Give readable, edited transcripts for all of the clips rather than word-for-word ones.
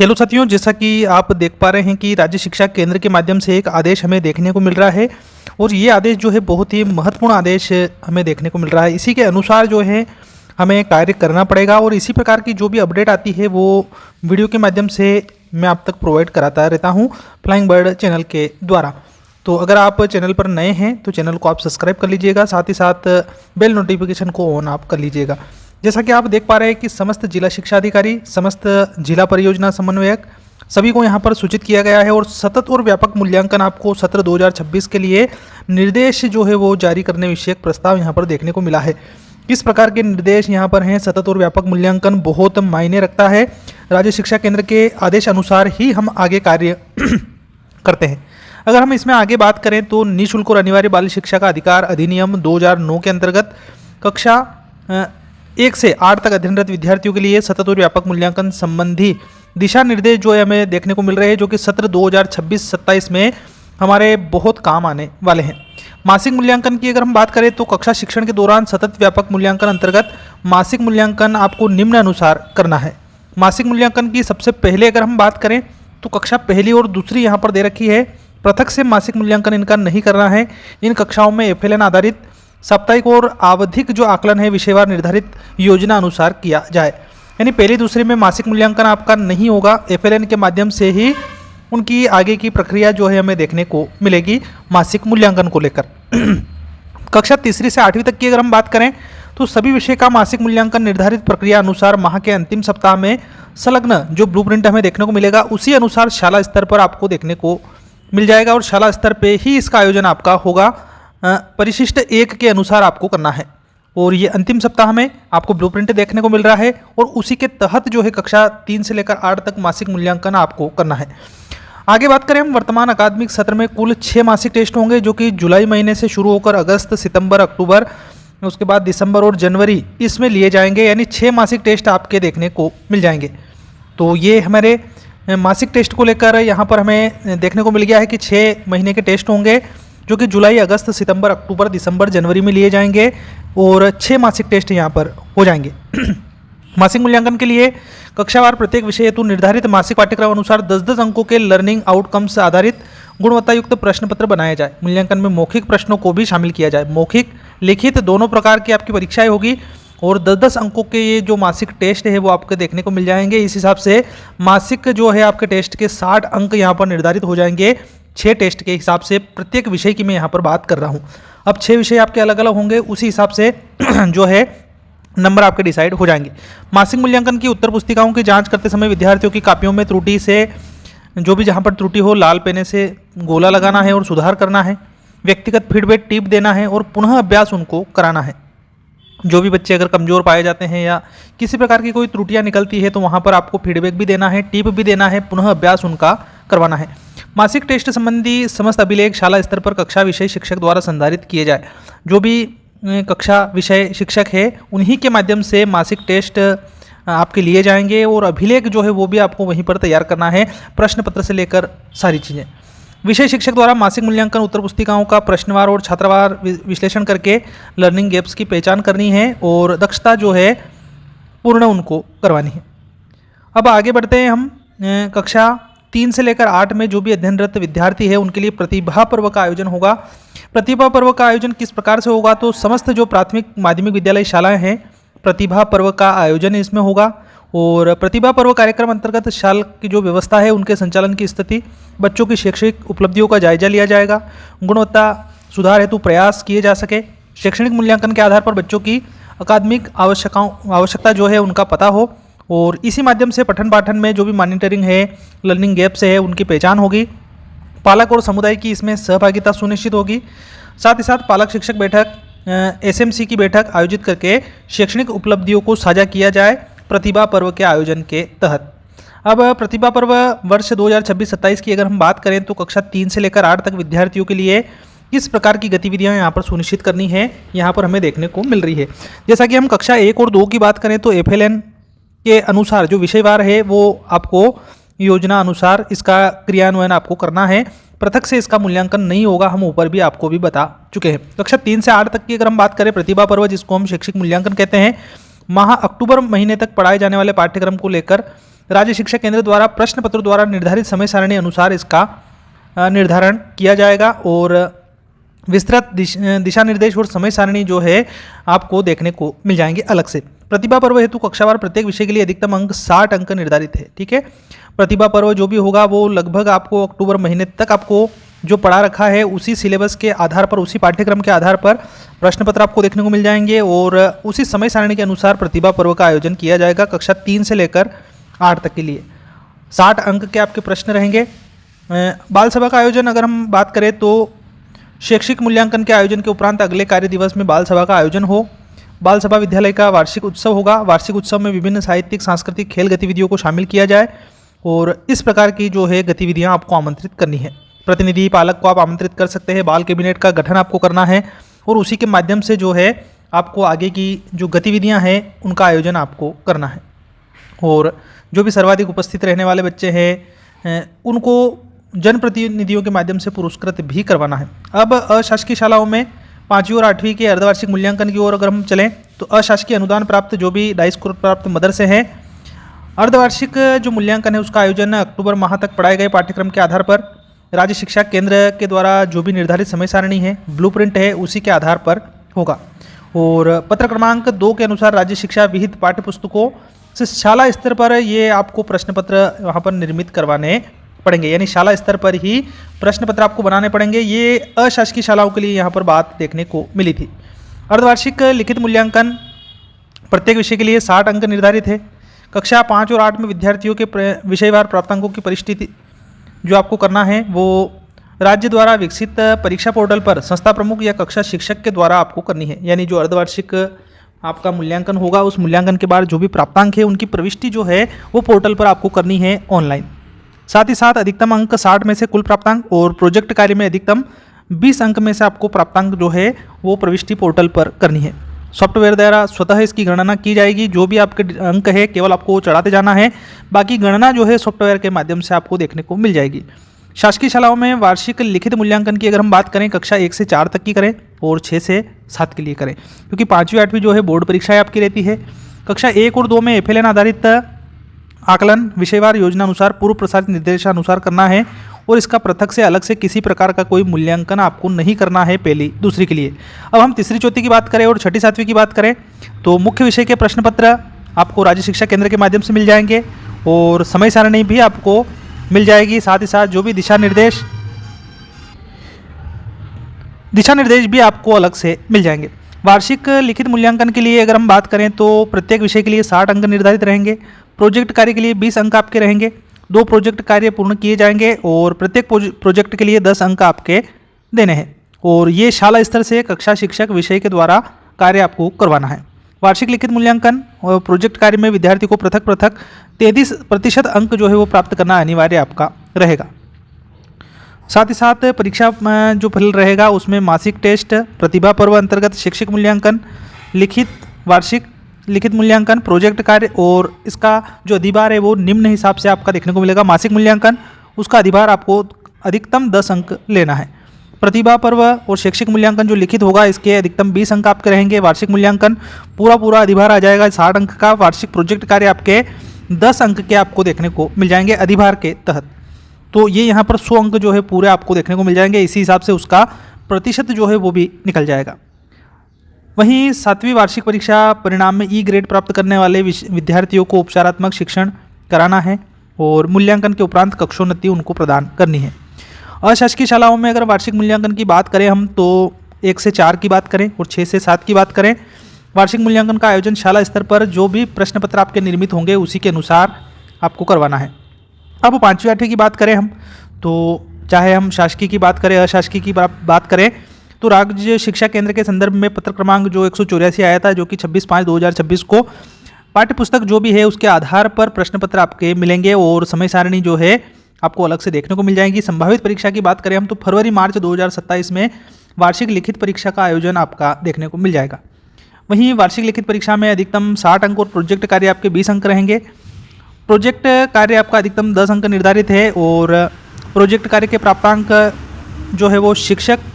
चलो साथियों, जैसा कि आप देख पा रहे हैं कि राज्य शिक्षा केंद्र के माध्यम से एक आदेश हमें देखने को मिल रहा है और ये आदेश जो है बहुत ही महत्वपूर्ण आदेश हमें देखने को मिल रहा है। इसी के अनुसार जो है हमें कार्य करना पड़ेगा और इसी प्रकार की जो भी अपडेट आती है वो वीडियो के माध्यम से मैं आप तक प्रोवाइड कराता रहता हूँ फ्लाइंग बर्ड चैनल के द्वारा। तो अगर आप चैनल पर नए हैं तो चैनल को आप सब्सक्राइब कर लीजिएगा, साथ ही साथ बेल नोटिफिकेशन को ऑन आप कर लीजिएगा। जैसा कि आप देख पा रहे हैं कि समस्त जिला शिक्षा अधिकारी, समस्त जिला परियोजना समन्वयक सभी को यहाँ पर सूचित किया गया है और सतत और व्यापक मूल्यांकन आपको सत्र 2026 के लिए निर्देश जो है वो जारी करने विषयक प्रस्ताव यहाँ पर देखने को मिला है। किस प्रकार के निर्देश यहाँ पर हैं? सतत और व्यापक मूल्यांकन बहुत मायने रखता है। राज्य शिक्षा केंद्र के आदेश अनुसार ही हम आगे कार्य करते हैं। अगर हम इसमें आगे बात करें तो निःशुल्क और अनिवार्य बाल शिक्षा का अधिकार अधिनियम 2009 के अंतर्गत कक्षा 1 से 8 तक अध्ययनरत विद्यार्थियों के लिए सतत और व्यापक मूल्यांकन संबंधी दिशा निर्देश जो है हमें देखने को मिल रहे हैं, जो कि सत्र 2026-27 में हमारे बहुत काम आने वाले हैं। मासिक मूल्यांकन की अगर हम बात करें तो कक्षा शिक्षण के दौरान सतत व्यापक मूल्यांकन अंतर्गत मासिक मूल्यांकन आपको निम्न अनुसार करना है। मासिक मूल्यांकन की सबसे पहले अगर हम बात करें तो कक्षा पहली और दूसरी यहाँ पर दे रखी है। पृथक से मासिक मूल्यांकन इनका नहीं करना है। इन कक्षाओं में FLN आधारित साप्ताहिक और आवधिक जो आकलन है विषयवार निर्धारित योजना अनुसार किया जाए। यानी पहली दूसरे में मासिक मूल्यांकन आपका नहीं होगा। FLN के माध्यम से ही उनकी आगे की प्रक्रिया जो है हमें देखने को मिलेगी मासिक मूल्यांकन को लेकर। कक्षा तीसरी से 8वीं तक की अगर हम बात करें तो सभी विषय का मासिक मूल्यांकन निर्धारित प्रक्रिया अनुसार माह के अंतिम सप्ताह में संलग्न जो ब्लूप्रिंट हमें देखने को मिलेगा उसी अनुसार शाला स्तर पर आपको देखने को मिल जाएगा और शाला स्तर पे ही इसका आयोजन आपका होगा। परिशिष्ट 1 के अनुसार आपको करना है और ये अंतिम सप्ताह में आपको ब्लूप्रिंट देखने को मिल रहा है और उसी के तहत जो है कक्षा 3 से लेकर 8 तक मासिक मूल्यांकन आपको करना है। आगे बात करें हम वर्तमान अकादमिक सत्र में कुल 6 मासिक टेस्ट होंगे, जो कि जुलाई महीने से शुरू होकर अगस्त, सितंबर, अक्टूबर, उसके बाद दिसंबर और जनवरी इसमें लिए जाएंगे। यानी 6 मासिक टेस्ट आपके देखने को मिल जाएंगे। तो ये हमारे मासिक टेस्ट को लेकर यहाँ पर हमें देखने को मिल गया है कि 6 महीने के टेस्ट होंगे, जो कि जुलाई, अगस्त, सितंबर, अक्टूबर, दिसंबर, जनवरी में लिए जाएंगे और 6 मासिक टेस्ट यहाँ पर हो जाएंगे। मासिक मूल्यांकन के लिए कक्षावार प्रत्येक विषय हेतु निर्धारित मासिक पाठ्यक्रम अनुसार 10-10 अंकों के लर्निंग आउटकम्स आधारित गुणवत्ता युक्त प्रश्न पत्र बनाया जाए। मूल्यांकन में मौखिक प्रश्नों को भी शामिल किया जाए। मौखिक, लिखित दोनों प्रकार की आपकी परीक्षाएं होगी और 10-10 अंकों के ये जो मासिक टेस्ट है वो आपको देखने को मिल जाएंगे। इस हिसाब से मासिक जो है आपके टेस्ट के 60 अंक यहाँ पर निर्धारित हो जाएंगे। 6 टेस्ट के हिसाब से प्रत्येक विषय की मैं यहाँ पर बात कर रहा हूँ। अब 6 विषय आपके अलग अलग होंगे, उसी हिसाब से जो है नंबर आपके डिसाइड हो जाएंगे। मासिक मूल्यांकन की उत्तर पुस्तिकाओं की जांच करते समय विद्यार्थियों की कापियों में त्रुटि से जो भी जहाँ पर त्रुटि हो लाल पेने से गोला लगाना है और सुधार करना है। व्यक्तिगत फीडबैक टिप देना है और पुनः अभ्यास उनको कराना है। जो भी बच्चे अगर कमज़ोर पाए जाते हैं या किसी प्रकार की कोई त्रुटियाँ निकलती है तो वहाँ पर आपको फीडबैक भी देना है, टिप भी देना है, पुनः अभ्यास उनका करवाना है। मासिक टेस्ट संबंधी समस्त अभिलेख शाला स्तर पर कक्षा विषय शिक्षक द्वारा संधारित किए जाए। जो भी कक्षा विषय शिक्षक है उन्हीं के माध्यम से मासिक टेस्ट आपके लिए जाएंगे और अभिलेख जो है वो भी आपको वहीं पर तैयार करना है, प्रश्न पत्र से लेकर सारी चीज़ें। विषय शिक्षक द्वारा मासिक मूल्यांकन उत्तर पुस्तिकाओं का प्रश्नवार और छात्रवार विश्लेषण करके लर्निंग गैप्स की पहचान करनी है और दक्षता जो है पूर्ण उनको करवानी है। अब आगे बढ़ते हैं हम। कक्षा 3 से लेकर 8 में जो भी अध्ययनरत विद्यार्थी है उनके लिए प्रतिभा पर्व का आयोजन होगा। प्रतिभा पर्व का आयोजन किस प्रकार से होगा? तो समस्त जो प्राथमिक माध्यमिक विद्यालय शालाएं हैं प्रतिभा पर्व का आयोजन इसमें होगा और प्रतिभा पर्व कार्यक्रम अंतर्गत शाल की जो व्यवस्था है उनके संचालन की स्थिति, बच्चों की शैक्षणिक उपलब्धियों का जायजा लिया जाएगा, गुणवत्ता सुधार हेतु प्रयास किए जा सके, शैक्षणिक मूल्यांकन के आधार पर बच्चों की अकादमिक आवश्यकता जो है उनका पता हो और इसी माध्यम से पठन पाठन में जो भी मॉनिटरिंग है, लर्निंग गैप्स है उनकी पहचान होगी। पालक और समुदाय की इसमें सहभागिता सुनिश्चित होगी। साथ ही साथ पालक शिक्षक बैठक, SMC की बैठक आयोजित करके शैक्षणिक उपलब्धियों को साझा किया जाए प्रतिभा पर्व के आयोजन के तहत। अब प्रतिभा पर्व वर्ष 2026-27 की अगर हम बात करें तो कक्षा 3 से लेकर 8 तक विद्यार्थियों के लिए किस प्रकार की गतिविधियां यहाँ पर सुनिश्चित करनी है यहाँ पर हमें देखने को मिल रही है। जैसा कि हम कक्षा 1 और 2 की बात करें तो FLN के अनुसार जो विषयवार है वो आपको योजना अनुसार इसका क्रियान्वयन आपको करना है। पृथक से इसका मूल्यांकन नहीं होगा, हम ऊपर भी आपको भी बता चुके हैं। कक्षा 3 से 8 तक की अगर हम बात करें प्रतिभा पर्व जिसको हम शैक्षिक मूल्यांकन कहते हैं, माह अक्टूबर महीने तक पढ़ाए जाने वाले पाठ्यक्रम को लेकर राज्य शिक्षा केंद्र द्वारा प्रश्न पत्र द्वारा निर्धारित समय सारणी अनुसार इसका निर्धारण किया जाएगा और विस्तृत दिशा निर्देश और समय सारणी जो है आपको देखने को मिल जाएंगे अलग से। प्रतिभा पर्व हेतु कक्षावार प्रत्येक विषय के लिए अधिकतम अंक 60 अंक निर्धारित है। ठीक है, प्रतिभा पर्व जो भी होगा वो लगभग आपको अक्टूबर महीने तक आपको जो पढ़ा रखा है उसी सिलेबस के आधार पर, उसी पाठ्यक्रम के आधार पर प्रश्न पत्र आपको देखने को मिल जाएंगे और उसी समय सारणी के अनुसार प्रतिभा पर्व का आयोजन किया जाएगा। कक्षा 3 से लेकर 8 तक के लिए 60 अंक के आपके प्रश्न रहेंगे। बाल सभा का आयोजन अगर हम बात करें तो शैक्षिक मूल्यांकन के आयोजन के उपरांत अगले कार्य दिवस में बाल सभा का आयोजन हो। बाल सभा विद्यालय का वार्षिक उत्सव होगा। वार्षिक उत्सव में विभिन्न साहित्यिक, सांस्कृतिक, खेल गतिविधियों को शामिल किया जाए और इस प्रकार की जो है गतिविधियां आपको आमंत्रित करनी है। प्रतिनिधि पालक को आप आमंत्रित कर सकते हैं। बाल कैबिनेट का गठन आपको करना है और उसी के माध्यम से जो है आपको आगे की जो गतिविधियां हैं उनका आयोजन आपको करना है। और जो भी सर्वाधिक उपस्थित रहने वाले बच्चे हैं उनको जनप्रतिनिधियों के माध्यम से पुरस्कृत भी करवाना है। अब अशासकीय शालाओं में 5वीं और 8वीं के अर्धवार्षिक मूल्यांकन की ओर अगर हम चलें तो अशासकीय अनुदान प्राप्त जो भी 2.5 करोड़ प्राप्त मदरसे हैं, अर्धवार्षिक जो मूल्यांकन है उसका आयोजन अक्टूबर माह तक पढ़ाए गए पाठ्यक्रम के आधार पर राज्य शिक्षा केंद्र के द्वारा जो भी निर्धारित समय सारणी है, ब्लूप्रिंट है, उसी के आधार पर होगा। और पत्र क्रमांक 2 के अनुसार राज्य शिक्षा विहित पाठ्य पुस्तकों से शाला स्तर पर ये आपको प्रश्न पत्र वहाँ पर निर्मित करवाने पड़ेंगे, यानी शाला स्तर पर ही प्रश्न पत्र आपको बनाने पड़ेंगे। ये अशासकीय शालाओं के लिए यहाँ पर बात देखने को मिली थी। अर्धवार्षिक लिखित मूल्यांकन प्रत्येक विषय के लिए 60 अंक निर्धारित है। कक्षा 5 और 8 में विद्यार्थियों के विषयवार प्राप्तांकों की परिस्थिति जो आपको करना है वो राज्य द्वारा विकसित परीक्षा पोर्टल पर संस्था प्रमुख या कक्षा शिक्षक के द्वारा आपको करनी है। यानी जो अर्धवार्षिक आपका मूल्यांकन होगा उस मूल्यांकन के बाद जो भी प्राप्तांक है उनकी प्रविष्टि जो है वो पोर्टल पर आपको करनी है ऑनलाइन। साथ ही साथ अधिकतम अंक 60 में से कुल प्राप्तांक और प्रोजेक्ट कार्य में अधिकतम 20 अंक में से आपको प्राप्तांक जो है वो प्रविष्टि पोर्टल पर करनी है। सॉफ्टवेयर द्वारा स्वतः इसकी गणना की जाएगी। जो भी आपके अंक है केवल आपको चढ़ाते जाना है, बाकी गणना जो है सॉफ्टवेयर के माध्यम से आपको देखने को मिल जाएगी। शासकीय शालाओं में वार्षिक लिखित मूल्यांकन की अगर हम बात करें कक्षा 1 से 4 तक की करें और 6 से 7 के लिए करें, क्योंकि 5वीं 8वीं जो है बोर्ड परीक्षाएं आपकी रहती है। कक्षा 1 और 2 में FLN आधारित आकलन विषयवार योजना अनुसार पूर्व प्रसारित निर्देशानुसार करना है और इसका पृथक से अलग से किसी प्रकार का कोई मूल्यांकन आपको नहीं करना है पहली दूसरी के लिए। अब हम तीसरी चौथी की बात करें और छठी सातवीं की बात करें तो मुख्य विषय के प्रश्न पत्र आपको राज्य शिक्षा केंद्र के माध्यम से मिल जाएंगे और समय सारणी भी आपको मिल जाएगी। साथ ही साथ जो भी दिशा निर्देश भी आपको अलग से मिल जाएंगे। वार्षिक लिखित मूल्यांकन के लिए अगर हम बात करें तो प्रत्येक विषय के लिए 60 अंक निर्धारित रहेंगे। प्रोजेक्ट कार्य के लिए 20 अंक आपके रहेंगे। 2 प्रोजेक्ट कार्य पूर्ण किए जाएंगे और प्रत्येक प्रोजेक्ट के लिए 10 अंक आपके देने हैं और ये शाला स्तर से कक्षा शिक्षक विषय के द्वारा कार्य आपको करवाना है। वार्षिक लिखित मूल्यांकन और प्रोजेक्ट कार्य में विद्यार्थी को पृथक पृथक 33% अंक जो है वो प्राप्त करना अनिवार्य आपका रहेगा। साथ ही साथ परीक्षा जो फल रहेगा उसमें मासिक टेस्ट, प्रतिभा पर्व अंतर्गत शैक्षिक मूल्यांकन, वार्षिक लिखित मूल्यांकन, प्रोजेक्ट कार्य और इसका जो अधिभार है वो निम्न हिसाब से आपका देखने को मिलेगा। मासिक मूल्यांकन उसका अधिभार आपको अधिकतम 10 अंक लेना है। प्रतिभा पर्व और शैक्षिक मूल्यांकन जो लिखित होगा इसके अधिकतम 20 अंक आपके रहेंगे। वार्षिक मूल्यांकन पूरा अधिभार आ जाएगा 60 अंक का। वार्षिक प्रोजेक्ट कार्य आपके 10 अंक के आपको देखने को मिल जाएंगे अधिभार के तहत। तो ये यहाँ पर 100 अंक जो है पूरे आपको देखने को मिल जाएंगे। इसी हिसाब से उसका प्रतिशत जो है वो भी निकल जाएगा। वहीं 7वीं वार्षिक परीक्षा परिणाम में E ग्रेड प्राप्त करने वाले विद्यार्थियों को उपचारात्मक शिक्षण कराना है और मूल्यांकन के उपरांत कक्षोन्नति उनको प्रदान करनी है। अशासकीय शालाओं में अगर वार्षिक मूल्यांकन की बात करें हम तो 1 से 4 की बात करें और 6 से 7 की बात करें। वार्षिक मूल्यांकन का आयोजन शाला स्तर पर जो भी प्रश्न पत्र आपके निर्मित होंगे उसी के अनुसार आपको करवाना है। अब 5वीं 8वीं की बात करें हम तो चाहे हम शासकीय की बात करें अशासकीय की बात करें तो राज्य शिक्षा केंद्र के संदर्भ में पत्र क्रमांक जो 184 आया था जो कि 26/5/2026 को पाठ्य पुस्तक जो भी है उसके आधार पर प्रश्न पत्र आपके मिलेंगे और समय सारणी जो है आपको अलग से देखने को मिल जाएगी। संभावित परीक्षा की बात करें हम तो फरवरी-मार्च 2027 में वार्षिक लिखित परीक्षा का आयोजन आपका देखने को मिल जाएगा। वहीं वार्षिक लिखित परीक्षा में अधिकतम 60 अंक और प्रोजेक्ट कार्य आपके 20 अंक रहेंगे। प्रोजेक्ट कार्य आपका अधिकतम 10 अंक निर्धारित है और प्रोजेक्ट कार्य के प्राप्तांक जो है वो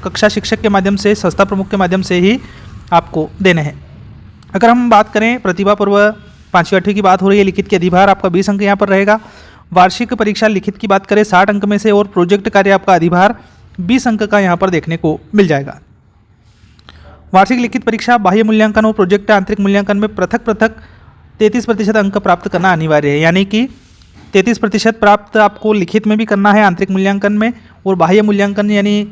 कक्षा शिक्षक के माध्यम से, संस्था प्रमुख के माध्यम से ही आपको देने हैं। अगर हम बात करें प्रतिभा पर्व 5वीं 8वीं की बात हो रही है, लिखित के अधिभार आपका 20 अंक यहाँ पर रहेगा। वार्षिक परीक्षा लिखित की बात करें 60 अंक में से, और प्रोजेक्ट कार्य आपका अधिभार 20 अंक का यहाँ पर देखने को मिल जाएगा। वार्षिक लिखित परीक्षा बाह्य मूल्यांकन और प्रोजेक्ट आंतरिक मूल्यांकन में पृथक पृथक 33% अंक प्राप्त करना अनिवार्य है, यानी कि 33% प्राप्त आपको लिखित में भी करना है आंतरिक मूल्यांकन में, और बाह्य मूल्यांकन यानी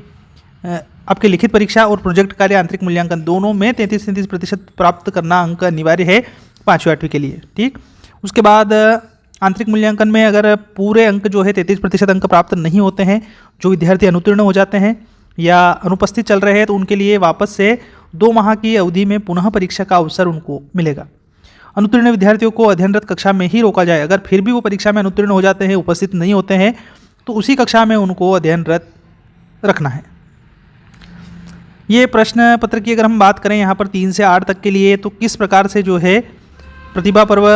आपके लिखित परीक्षा और प्रोजेक्ट कार्य आंतरिक मूल्यांकन दोनों में 33% प्राप्त करना अंक अनिवार्य है 5वीं 8वीं के लिए। ठीक, उसके बाद आंतरिक मूल्यांकन में अगर पूरे अंक जो है 33% अंक प्राप्त नहीं होते हैं, जो विद्यार्थी अनुत्तीर्ण हो जाते हैं या अनुपस्थित चल रहे हैं, तो उनके लिए वापस से 2 माह की अवधि में पुनः परीक्षा का अवसर उनको मिलेगा। अनुत्तीर्ण विद्यार्थियों को अध्ययनरत कक्षा में ही रोका जाए। अगर फिर भी वो परीक्षा में अनुत्तीर्ण हो जाते हैं, उपस्थित नहीं होते हैं, तो उसी कक्षा में उनको अध्ययनरत रखना है। ये प्रश्न पत्र की अगर हम बात करें यहाँ पर 3 से 8 तक के लिए, तो किस प्रकार से जो है प्रतिभा पर्व,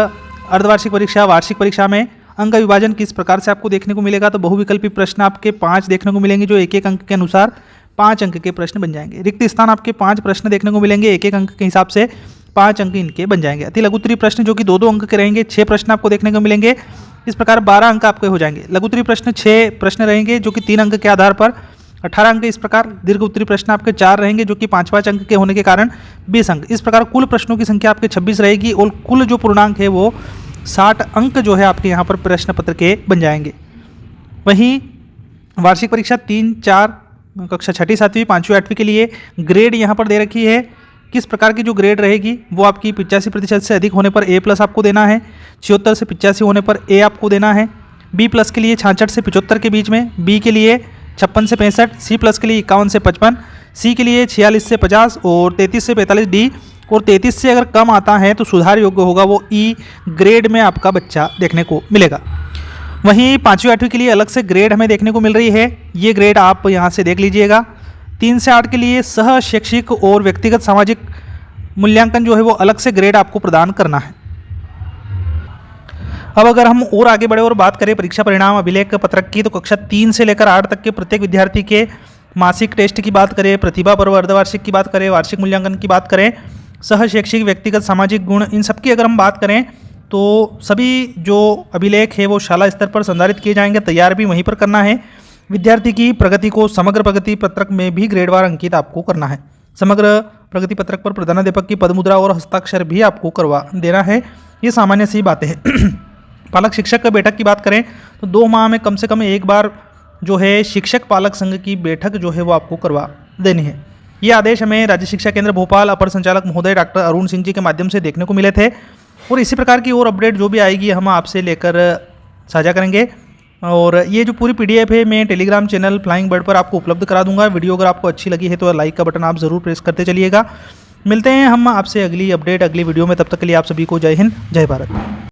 अर्धवार्षिक परीक्षा, वार्षिक परीक्षा में अंक विभाजन किस प्रकार से आपको देखने को मिलेगा। तो बहुविकल्पी प्रश्न आपके 5 देखने को मिलेंगे, जो 1-1 अंक के अनुसार 5 अंक के प्रश्न बन जाएंगे। रिक्त स्थान आपके 5 प्रश्न देखने को मिलेंगे, 1-1 अंक के हिसाब से 5 अंक इनके बन जाएंगे। अति लघुत्तरी प्रश्न जो कि 2-2 अंक के रहेंगे, 6 प्रश्न आपको देखने को मिलेंगे। इस प्रकार 12 अंक आपके हो जाएंगे। लघुत्तरी प्रश्न 6 प्रश्न रहेंगे, जो कि 3 अंक के आधार पर 18 अंक। इस प्रकार दीर्घ उत्तरी प्रश्न आपके 4 रहेंगे, जो कि 5-5 अंक के होने के कारण 20 अंक। इस प्रकार कुल प्रश्नों की संख्या आपके 26 रहेगी, और कुल जो पूर्णांक है वो 60 अंक जो है आपके यहाँ पर प्रश्न पत्र के बन जाएंगे। वहीं वार्षिक परीक्षा 3, 4 कक्षा 6ठी 7वीं 5वीं 8वीं के लिए ग्रेड यहाँ पर दे रखी है। किस प्रकार की जो ग्रेड रहेगी वो आपकी 85% से अधिक होने पर A+ आपको देना है, 76 से 85 होने पर A आपको देना है, B+ के लिए 66 से 75 के बीच में, B के लिए 56 से 65, C+ के लिए 51 से 55, C के लिए 46 से 50 और 33 से 45 D, और 33 से अगर कम आता है तो सुधार योग्य होगा, वो E ग्रेड में आपका बच्चा देखने को मिलेगा। वहीं 5वीं 8वीं के लिए अलग से ग्रेड हमें देखने को मिल रही है, ये ग्रेड आप यहाँ से देख लीजिएगा। 3 से 8 के लिए सह शैक्षिक और व्यक्तिगत सामाजिक मूल्यांकन जो है वो अलग से ग्रेड आपको प्रदान करना है। अब अगर हम और आगे बढ़े और बात करें परीक्षा परिणाम अभिलेख पत्रक की, तो कक्षा 3 से लेकर 8 तक के प्रत्येक विद्यार्थी के मासिक टेस्ट की बात करें, प्रतिभा पर्व अर्धवार्षिक की बात करें, वार्षिक मूल्यांकन की बात करें, सह शैक्षिक व्यक्तिगत सामाजिक गुण, इन सब की अगर हम बात करें तो सभी जो अभिलेख है वो शाला स्तर पर संधारित किए जाएंगे, तैयार भी वहीं पर करना है। विद्यार्थी की प्रगति को समग्र प्रगति पत्रक में भी ग्रेडवार अंकित आपको करना है। समग्र प्रगति पत्रक पर प्रधानाध्यापक की पदमुद्रा और हस्ताक्षर भी आपको करवा देना है। ये सामान्य सी बातें हैं। पालक शिक्षक की बैठक की बात करें तो 2 माह में कम से कम एक बार जो है शिक्षक पालक संघ की बैठक जो है वो आपको करवा देनी है। ये आदेश हमें राज्य शिक्षा केंद्र भोपाल अपर संचालक महोदय डॉक्टर अरुण सिंह जी के माध्यम से देखने को मिले थे, और इसी प्रकार की और अपडेट जो भी आएगी हम आपसे लेकर साझा करेंगे। और ये जो पूरी PDF है मैं टेलीग्राम चैनल फ्लाइंग बर्ड पर आपको उपलब्ध करा दूंगा। वीडियो अगर आपको अच्छी लगी है तो लाइक का बटन आप ज़रूर प्रेस करते चलिएगा। मिलते हैं हम आपसे अगली अपडेट अगली वीडियो में, तब तक के लिए आप सभी को जय हिंद, जय भारत।